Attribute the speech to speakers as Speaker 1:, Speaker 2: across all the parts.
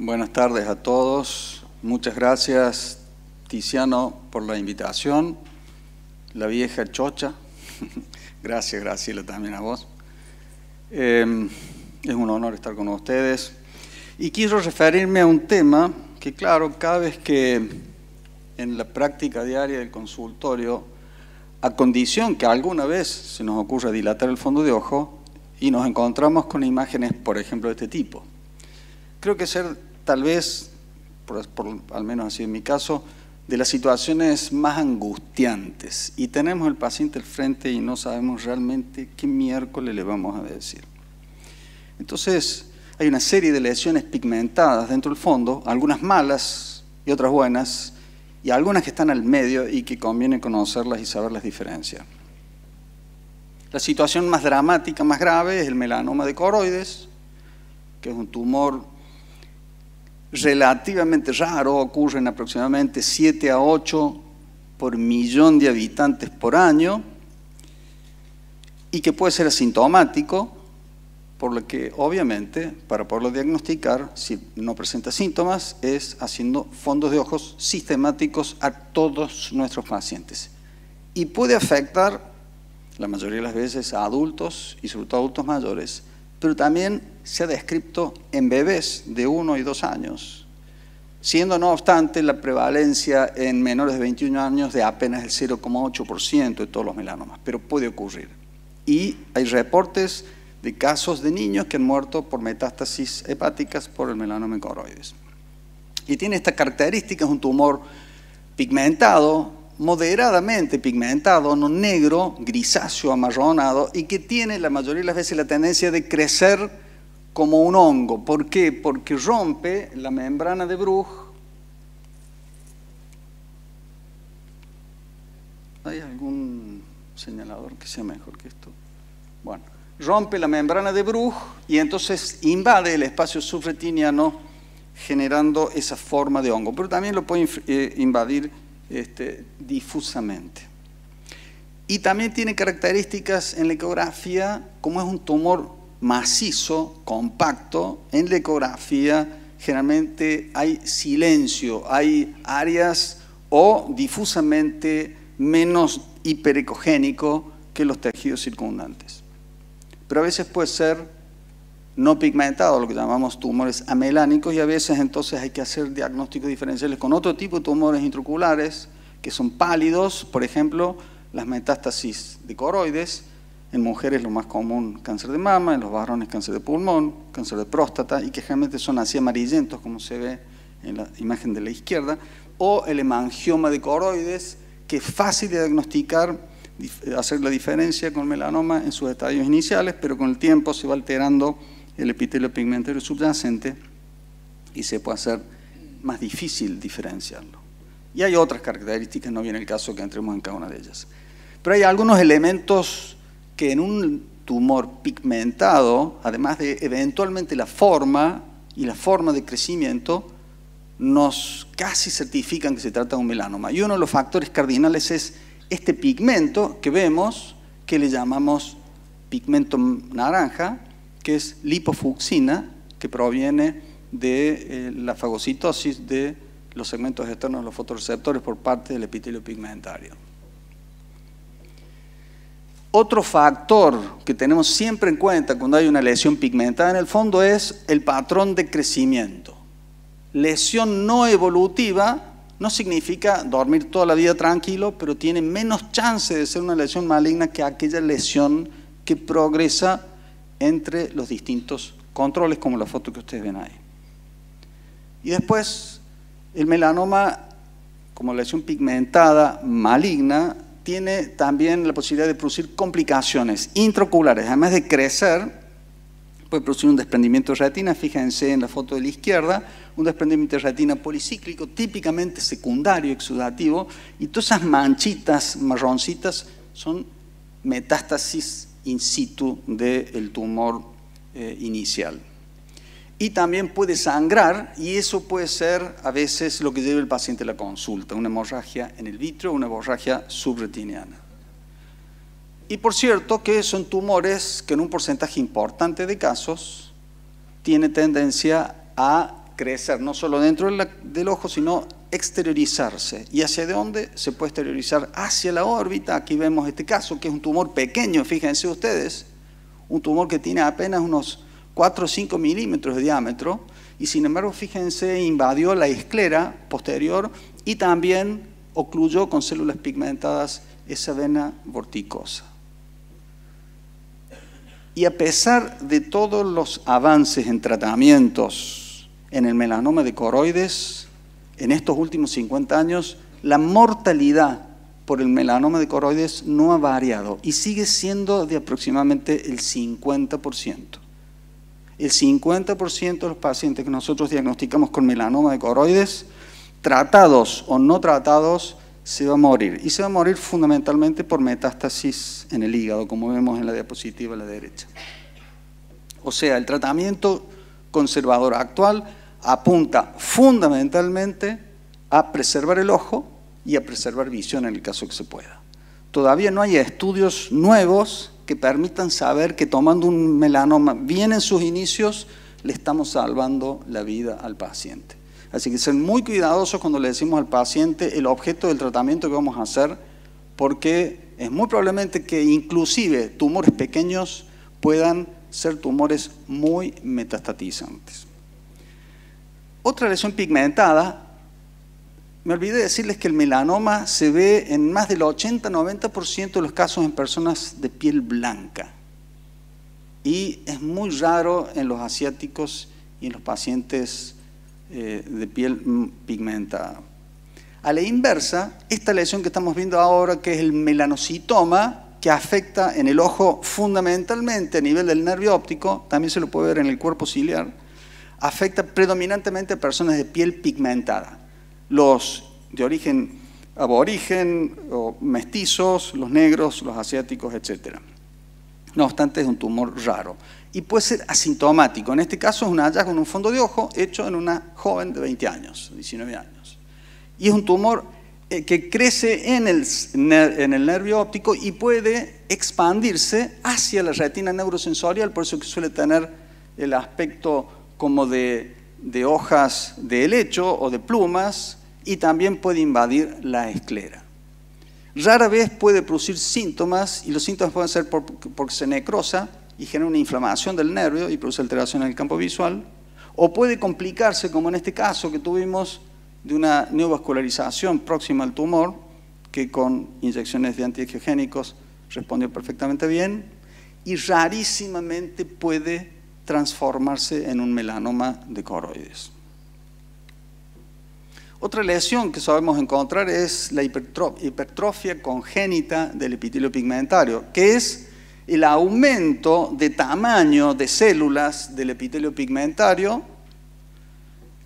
Speaker 1: Buenas tardes a todos. Muchas gracias, Tiziano, por la invitación. La vieja chocha. Gracias, Graciela, también a vos. Es un honor estar con ustedes. Y quiero referirme a un tema que, claro, cada vez que en la práctica diaria del consultorio, a condición que alguna vez se nos ocurra dilatar el fondo de ojo y nos encontramos con imágenes, por ejemplo, de este tipo. Creo que ser, tal vez, al menos así en mi caso, de las situaciones más angustiantes. Y tenemos el paciente al frente y no sabemos realmente qué miércoles le vamos a decir. Entonces, hay una serie de lesiones pigmentadas dentro del fondo, algunas malas y otras buenas, y algunas que están al medio y que conviene conocerlas y saberlas diferenciar. La situación más dramática, más grave, es el melanoma de coroides, que es un tumor relativamente raro, ocurre en aproximadamente 7 a 8 por millón de habitantes por año, y que puede ser asintomático, por lo que obviamente para poderlo diagnosticar, si no presenta síntomas, es haciendo fondos de ojos sistemáticos a todos nuestros pacientes. Y puede afectar la mayoría de las veces a adultos y sobre todo adultos mayores, pero también se ha descrito en bebés de 1 y 2 años, siendo no obstante la prevalencia en menores de 21 años de apenas el 0,8% de todos los melanomas, pero puede ocurrir. Y hay reportes de casos de niños que han muerto por metástasis hepáticas por el melanoma en coroides. Y tiene esta característica, es un tumor pigmentado, moderadamente pigmentado, no negro, grisáceo, amarronado, y que tiene la mayoría de las veces la tendencia de crecer como un hongo. ¿Por qué? Porque rompe la membrana de Bruch. ¿Hay algún señalador que sea mejor que esto? Bueno, rompe la membrana de Bruch y entonces invade el espacio subretiniano generando esa forma de hongo, pero también lo puede invadir difusamente. Y también tiene características en la ecografía, como es un tumor macizo, compacto, en la ecografía generalmente hay silencio, hay áreas o difusamente menos hiperecogénico que los tejidos circundantes. Pero a veces puede ser no pigmentado, lo que llamamos tumores amelánicos, y a veces entonces hay que hacer diagnósticos diferenciales con otro tipo de tumores intraoculares que son pálidos, por ejemplo, las metástasis de coroides, en mujeres lo más común cáncer de mama, en los varones cáncer de pulmón, cáncer de próstata, y que generalmente son así amarillentos como se ve en la imagen de la izquierda, o el hemangioma de coroides, que es fácil de diagnosticar, hacer la diferencia con melanoma en sus estadios iniciales, pero con el tiempo se va alterando el epitelio pigmentario subyacente y se puede hacer más difícil diferenciarlo. Y hay otras características, no viene el caso que entremos en cada una de ellas. Pero hay algunos elementos que en un tumor pigmentado, además de eventualmente la forma y la forma de crecimiento, nos casi certifican que se trata de un melanoma. Y uno de los factores cardinales es este pigmento que vemos, que le llamamos pigmento naranja, que es lipofucsina, que proviene de la fagocitosis de los segmentos externos de los fotorreceptores por parte del epitelio pigmentario. Otro factor que tenemos siempre en cuenta cuando hay una lesión pigmentada en el fondo es el patrón de crecimiento. Lesión no evolutiva no significa dormir toda la vida tranquilo, pero tiene menos chance de ser una lesión maligna que aquella lesión que progresa entre los distintos controles, como la foto que ustedes ven ahí. Y después, el melanoma, como lesión pigmentada maligna, tiene también la posibilidad de producir complicaciones intraoculares. Además de crecer, puede producir un desprendimiento de retina. Fíjense en la foto de la izquierda, un desprendimiento de retina policíclico, típicamente secundario, exudativo, y todas esas manchitas marroncitas son metástasis in situ del tumor inicial. Y también puede sangrar, y eso puede ser a veces lo que lleva el paciente a la consulta, una hemorragia en el vítreo, una hemorragia subretiniana. Y por cierto que son tumores que en un porcentaje importante de casos tiene tendencia a crecer, no solo dentro del ojo, sino exteriorizarse. ¿Y hacia dónde se puede exteriorizar? Hacia la órbita. Aquí vemos este caso, que es un tumor pequeño, fíjense ustedes, un tumor que tiene apenas unos 4 o 5 milímetros de diámetro, y sin embargo, fíjense, invadió la esclera posterior y también ocluyó con células pigmentadas esa vena vorticosa. Y a pesar de todos los avances en tratamientos en el melanoma de coroides, en estos últimos 50 años, la mortalidad por el melanoma de coroides no ha variado y sigue siendo de aproximadamente el 50%. El 50% de los pacientes que nosotros diagnosticamos con melanoma de coroides, tratados o no tratados, se va a morir. Y se va a morir fundamentalmente por metástasis en el hígado, como vemos en la diapositiva a la derecha. O sea, el tratamiento conservador actual apunta fundamentalmente a preservar el ojo y a preservar visión en el caso que se pueda. Todavía no hay estudios nuevos que permitan saber que tomando un melanoma bien en sus inicios le estamos salvando la vida al paciente. Así que ser muy cuidadosos cuando le decimos al paciente el objeto del tratamiento que vamos a hacer, porque es muy probablemente que inclusive tumores pequeños puedan ser tumores muy metastatizantes. Otra lesión pigmentada, me olvidé decirles que el melanoma se ve en más del 80-90% de los casos en personas de piel blanca. Y es muy raro en los asiáticos y en los pacientes de piel pigmentada. A la inversa, esta lesión que estamos viendo ahora, que es el melanocitoma, que afecta en el ojo fundamentalmente a nivel del nervio óptico, también se lo puede ver en el cuerpo ciliar, afecta predominantemente a personas de piel pigmentada. Los de origen aborigen o mestizos, los negros, los asiáticos, etc. No obstante, es un tumor raro. Y puede ser asintomático. En este caso es un hallazgo en un fondo de ojo hecho en una joven de 20 años, 19 años. Y es un tumor que crece en el nervio óptico y puede expandirse hacia la retina neurosensorial, por eso que suele tener el aspecto como de hojas de helecho o de plumas, y también puede invadir la esclera. Rara vez puede producir síntomas, y los síntomas pueden ser porque se necrosa y genera una inflamación del nervio y produce alteración en el campo visual, o puede complicarse, como en este caso que tuvimos, de una neovascularización próxima al tumor, que con inyecciones de antiangiogénicos respondió perfectamente bien, y rarísimamente puede transformarse en un melanoma de coroides. Otra lesión que sabemos encontrar es la hipertrofia congénita del epitelio pigmentario, que es el aumento de tamaño de células del epitelio pigmentario,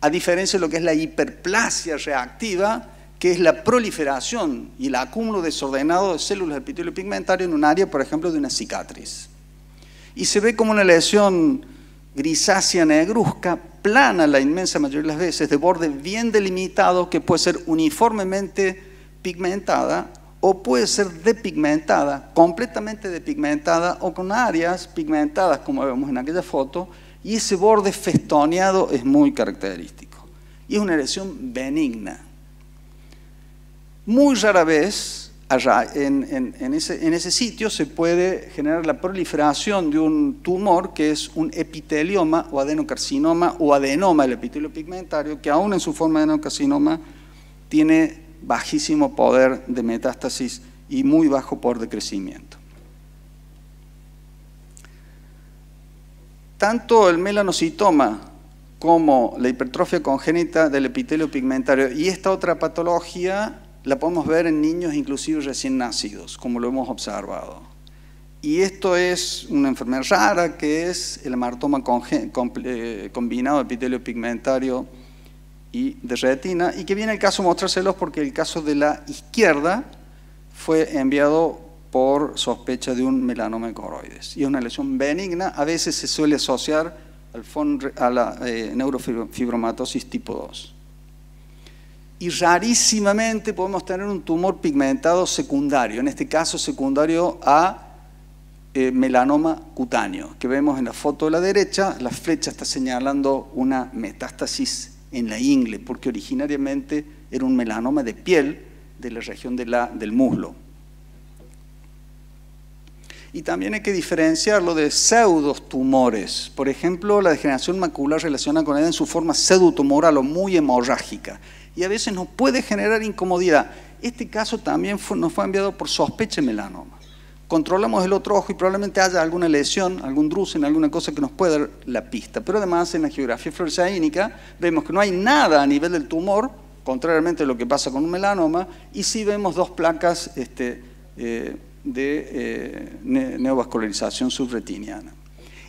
Speaker 1: a diferencia de lo que es la hiperplasia reactiva, que es la proliferación y el acúmulo desordenado de células del epitelio pigmentario en un área, por ejemplo, de una cicatriz. Y se ve como una lesión grisácea negruzca, plana la inmensa mayoría de las veces, de borde bien delimitado, que puede ser uniformemente pigmentada o puede ser depigmentada, completamente depigmentada o con áreas pigmentadas, como vemos en aquella foto, y ese borde festoneado es muy característico. Y es una lesión benigna. Muy rara vez en ese sitio se puede generar la proliferación de un tumor que es un epitelioma o adenocarcinoma o adenoma del epitelio pigmentario, que aún en su forma de adenocarcinoma tiene bajísimo poder de metástasis y muy bajo poder de crecimiento. Tanto el melanocitoma como la hipertrofia congénita del epitelio pigmentario y esta otra patología la podemos ver en niños inclusive recién nacidos, como lo hemos observado. Y esto es una enfermedad rara que es el hematoma combinado de epitelio pigmentario y de retina, y que viene el caso mostrárselos porque el caso de la izquierda fue enviado por sospecha de un melanoma de coroides. Y es una lesión benigna, a veces se suele asociar a la neurofibromatosis tipo 2. Y rarísimamente podemos tener un tumor pigmentado secundario, en este caso secundario a melanoma cutáneo, que vemos en la foto de la derecha. La flecha está señalando una metástasis en la ingle, porque originariamente era un melanoma de piel de la región del muslo. Y también hay que diferenciarlo de pseudotumores. Por ejemplo, la degeneración macular relacionada con ella en su forma pseudotumoral o muy hemorrágica. Y a veces nos puede generar incomodidad. Este caso también nos fue enviado por sospecha de melanoma. Controlamos el otro ojo y probablemente haya alguna lesión, algún drusen, alguna cosa que nos pueda dar la pista. Pero además en la geografía fluoresceínica vemos que no hay nada a nivel del tumor, contrariamente a lo que pasa con un melanoma, y sí vemos dos placas de neovascularización subretiniana.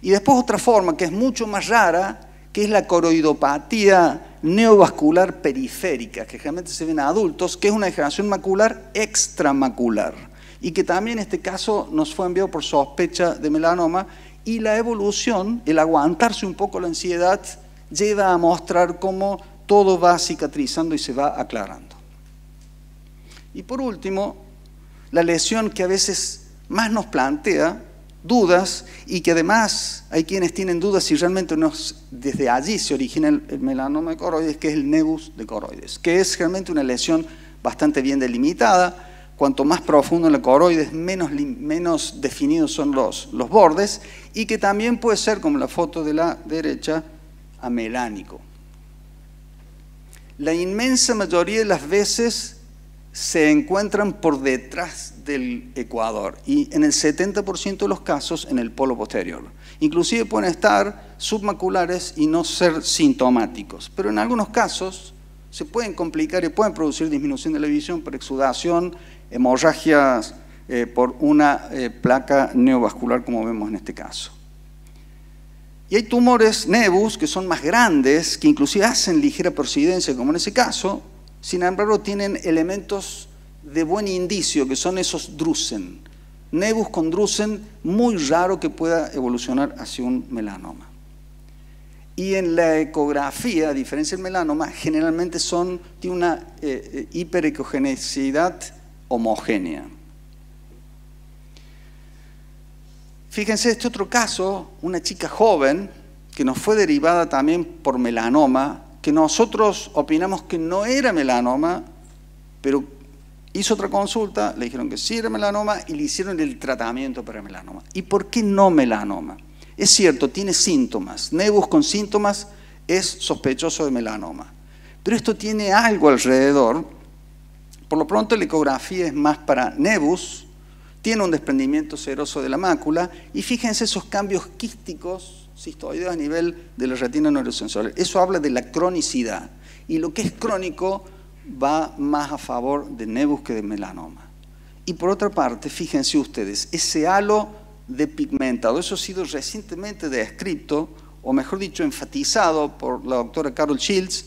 Speaker 1: Y después otra forma que es mucho más rara, que es la coroidopatía neovascular periférica, que generalmente se ve en adultos, que es una degeneración macular extramacular, y que también en este caso nos fue enviado por sospecha de melanoma, y la evolución, el aguantarse un poco la ansiedad, lleva a mostrar cómo todo va cicatrizando y se va aclarando. Y por último, la lesión que a veces más nos plantea dudas, y que además hay quienes tienen dudas si realmente desde allí se origina el melanoma de coroides, que es el nevus de coroides, que es realmente una lesión bastante bien delimitada. Cuanto más profundo en la coroides, menos definidos son los bordes, y que también puede ser, como la foto de la derecha, amelánico. La inmensa mayoría de las veces se encuentran por detrás del ecuador y en el 70% de los casos en el polo posterior. Inclusive pueden estar submaculares y no ser sintomáticos, pero en algunos casos se pueden complicar y pueden producir disminución de la visión por exudación, hemorragias por una placa neovascular, como vemos en este caso. Y hay tumores nevus que son más grandes, que inclusive hacen ligera prosidencia, como en ese caso. Sin embargo, tienen elementos de buen indicio, que son esos drusen. Nevus con drusen, muy raro que pueda evolucionar hacia un melanoma. Y en la ecografía, a diferencia del melanoma, generalmente tiene una hiperecogenicidad homogénea. Fíjense este otro caso, una chica joven que nos fue derivada también por melanoma, que nosotros opinamos que no era melanoma, pero hizo otra consulta, le dijeron que sí era melanoma y le hicieron el tratamiento para melanoma. ¿Y por qué no melanoma? Es cierto, tiene síntomas. Nevus con síntomas es sospechoso de melanoma. Pero esto tiene algo alrededor. Por lo pronto la ecografía es más para nevus, tiene un desprendimiento seroso de la mácula y fíjense esos cambios quísticos cistoideos a nivel de la retina neurosensorial. Eso habla de la cronicidad. Y lo que es crónico va más a favor de nevus que de melanoma. Y por otra parte, fíjense ustedes, ese halo de pigmentado, eso ha sido recientemente descrito, o mejor dicho, enfatizado por la doctora Carol Shields,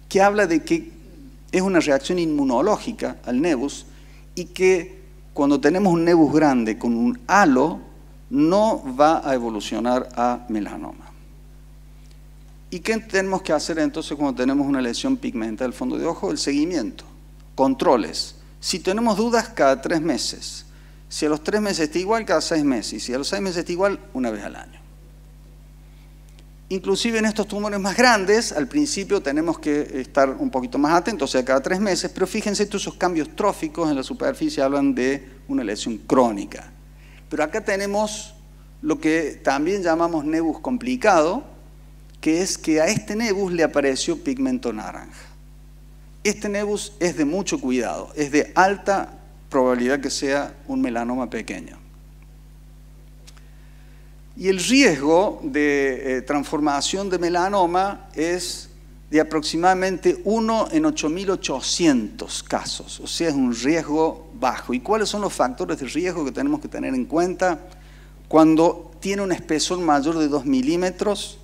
Speaker 1: que habla de que es una reacción inmunológica al nevus y que cuando tenemos un nevus grande con un halo, no va a evolucionar a melanoma. ¿Y qué tenemos que hacer entonces cuando tenemos una lesión pigmentada del fondo de ojo? El seguimiento, controles. Si tenemos dudas, cada 3 meses. Si a los 3 meses está igual, cada 6 meses. Y si a los 6 meses está igual, una vez al año. Inclusive en estos tumores más grandes, al principio tenemos que estar un poquito más atentos, o sea, cada 3 meses, pero fíjense todos esos cambios tróficos en la superficie hablan de una lesión crónica. Pero acá tenemos lo que también llamamos nevus complicado, que es que a este nevus le apareció pigmento naranja. Este nevus es de mucho cuidado, es de alta probabilidad que sea un melanoma pequeño. Y el riesgo de transformación de melanoma es de aproximadamente 1 en 8.800 casos, o sea, es un riesgo bajo. ¿Y cuáles son los factores de riesgo que tenemos que tener en cuenta? Cuando tiene un espesor mayor de 2 milímetros,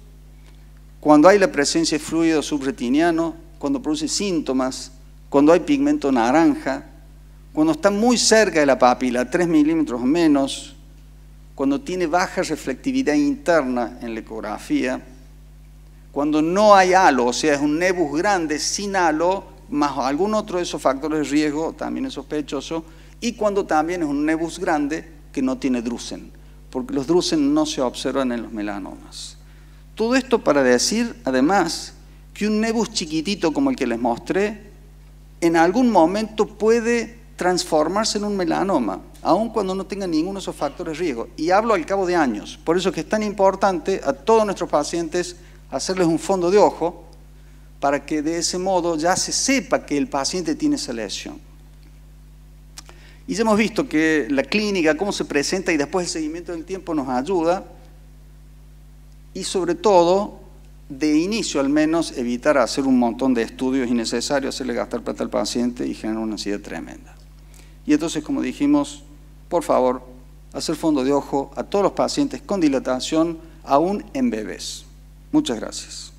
Speaker 1: cuando hay la presencia de fluido subretiniano, cuando produce síntomas, cuando hay pigmento naranja, cuando está muy cerca de la papila, 3 milímetros o menos, cuando tiene baja reflectividad interna en la ecografía, cuando no hay halo, o sea, es un nevus grande sin halo, más algún otro de esos factores de riesgo, también es sospechoso, y cuando también es un nevus grande que no tiene drusen. porque los drusen no se observan en los melanomas. Todo esto para decir, además, que un nebus chiquitito como el que les mostré, en algún momento puede transformarse en un melanoma, aun cuando no tenga ninguno de esos factores de riesgo. Y hablo al cabo de años. Por eso es que es tan importante a todos nuestros pacientes hacerles un fondo de ojo, para que de ese modo ya se sepa que el paciente tiene esa lesión. Y ya hemos visto que la clínica, cómo se presenta y después el seguimiento del tiempo nos ayuda, y sobre todo, de inicio al menos, evitar hacer un montón de estudios innecesarios, hacerle gastar plata al paciente y generar una ansiedad tremenda. Y entonces, como dijimos, por favor, hacer fondo de ojo a todos los pacientes con dilatación, aún en bebés. Muchas gracias.